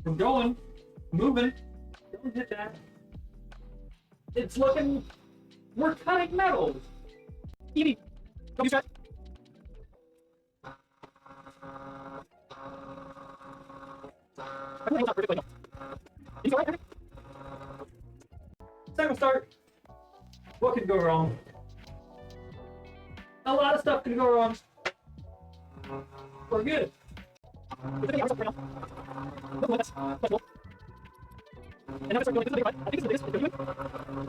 We're going. Moving. Don't hit that. It's looking. We're cutting metals. Eating. Don't be stressed. He's alright. Second start. What could go wrong? A lot of stuff could go wrong. We're good. And now it's going to be I think it's the biggest. I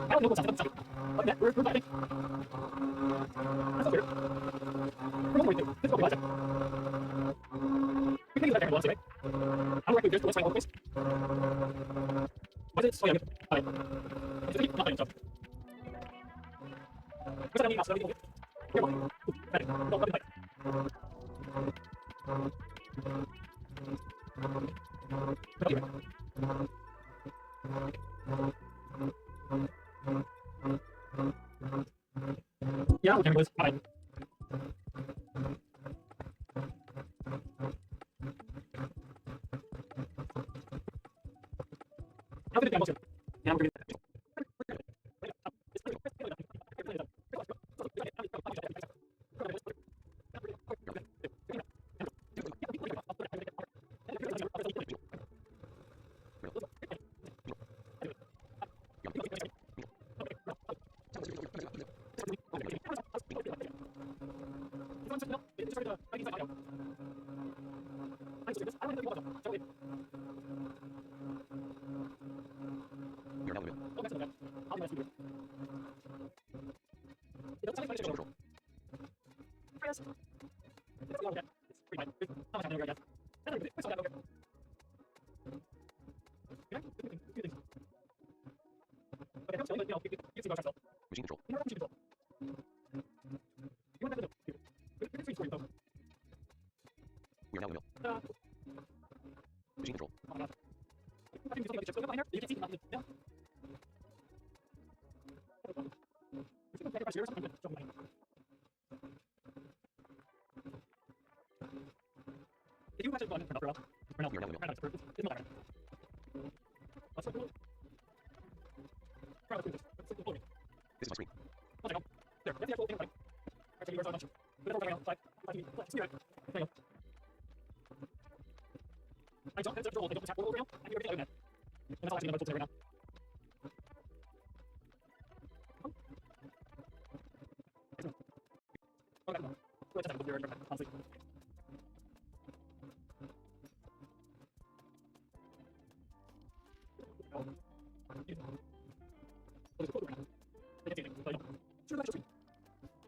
don't know what's happening. Like that, we're diving. That's so weird. We're going to do. This is what we can use that camera once, right? I'm going to do this to one place. What is it? Oh, yeah, good. Alright. It's going to be not stuff. What's that I need now? So we can get. Here, one. Ready. Go, let me fight. Yeah, we can go. Fine. How did it go? Yeah, I'm good. Machine control. We are now in the middle. Machine control. We are now in the middle. This is my screen. I don't control. I don't attack over now. I do everything other than that. And that's all I'm actually right now. Okay. Let's just have a look here. Honestly.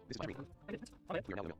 This is my screen. We are now in the middle.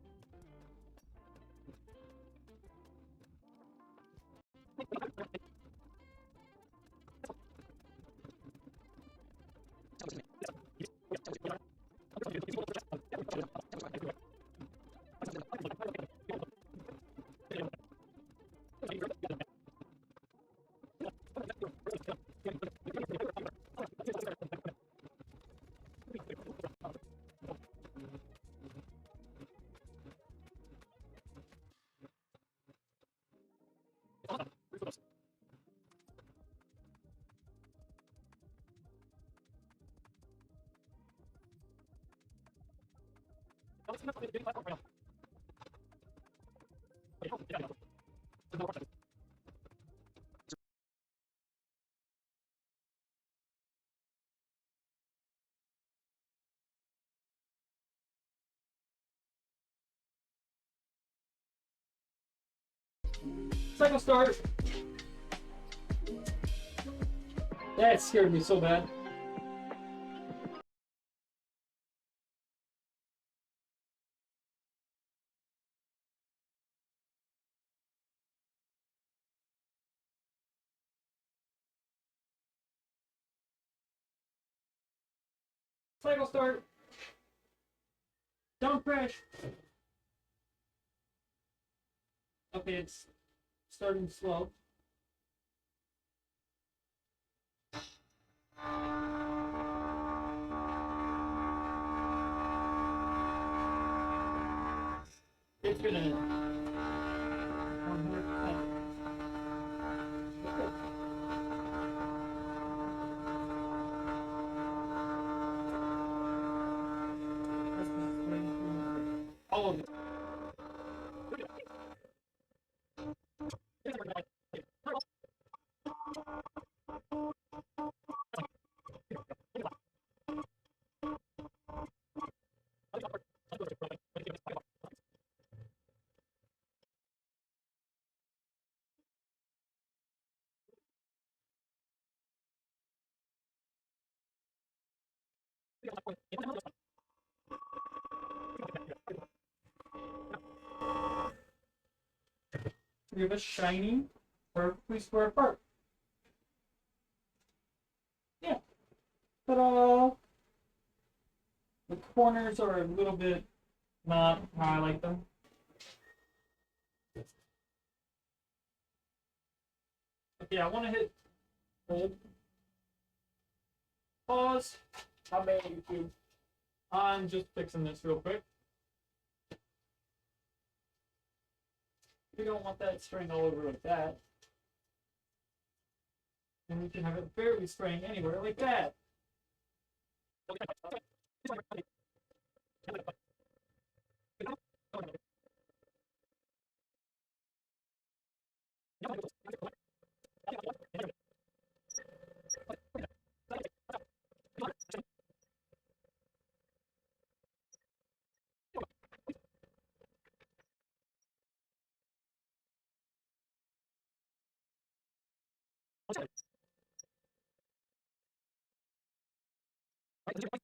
Cycle start. That scared me so bad. Cycle start. Don't crash. Okay, it's starting slow. It's gonna. all of it. We have a shiny, perfectly square part. Yeah. Ta-da! The corners are a little bit not how I like them. Okay, I want to hit hold. Pause. How bad YouTube? I'm just fixing this real quick. We don't want that string all over like that. And we can have it barely spraying anywhere like that.